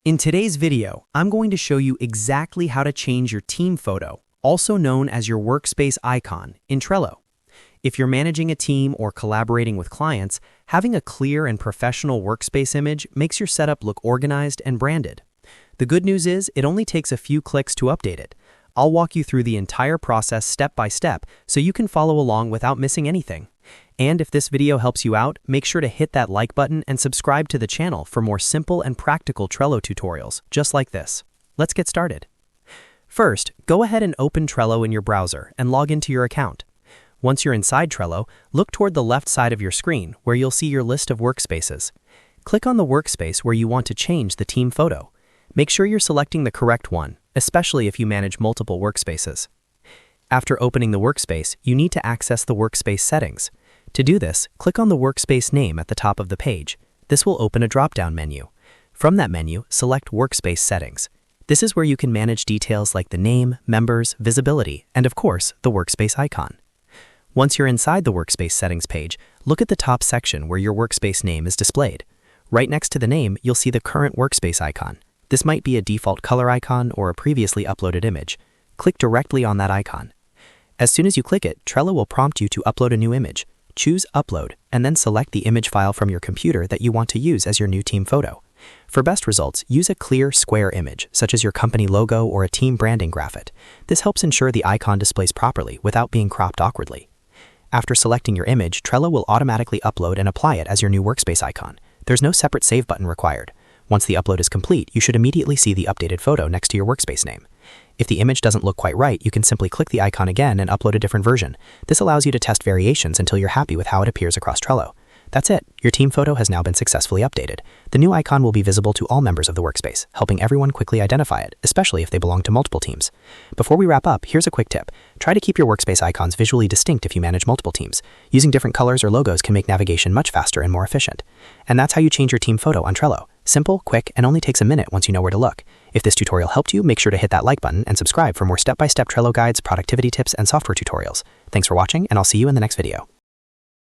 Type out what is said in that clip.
In today's video, I'm going to show you exactly how to change your team photo, also known as your workspace icon, in Trello. If you're managing a team or collaborating with clients, having a clear and professional workspace image makes your setup look organized and branded. The good news is, it only takes a few clicks to update it. I'll walk you through the entire process step by step so you can follow along without missing anything. And if this video helps you out, make sure to hit that like button and subscribe to the channel for more simple and practical Trello tutorials, just like this. Let's get started. First, go ahead and open Trello in your browser and log into your account. Once you're inside Trello, look toward the left side of your screen where you'll see your list of workspaces. Click on the workspace where you want to change the team photo. Make sure you're selecting the correct one, especially if you manage multiple workspaces. After opening the workspace, you need to access the workspace settings. To do this, click on the workspace name at the top of the page. This will open a drop-down menu. From that menu, select Workspace Settings. This is where you can manage details like the name, members, visibility, and of course, the workspace icon. Once you're inside the Workspace Settings page, look at the top section where your workspace name is displayed. Right next to the name, you'll see the current workspace icon. This might be a default color icon or a previously uploaded image. Click directly on that icon. As soon as you click it, Trello will prompt you to upload a new image. Choose Upload, and then select the image file from your computer that you want to use as your new team photo. For best results, use a clear, square image, such as your company logo or a team branding graphic. This helps ensure the icon displays properly without being cropped awkwardly. After selecting your image, Trello will automatically upload and apply it as your new workspace icon. There's no separate save button required. Once the upload is complete, you should immediately see the updated photo next to your workspace name. If the image doesn't look quite right, you can simply click the icon again and upload a different version. This allows you to test variations until you're happy with how it appears across Trello. That's it. Your team photo has now been successfully updated. The new icon will be visible to all members of the workspace, helping everyone quickly identify it, especially if they belong to multiple teams. Before we wrap up, here's a quick tip. Try to keep your workspace icons visually distinct if you manage multiple teams. Using different colors or logos can make navigation much faster and more efficient. And that's how you change your team photo on Trello. Simple, quick, and only takes a minute once you know where to look. If this tutorial helped you, make sure to hit that like button and subscribe for more step-by-step Trello guides, productivity tips, and software tutorials. Thanks for watching, and I'll see you in the next video.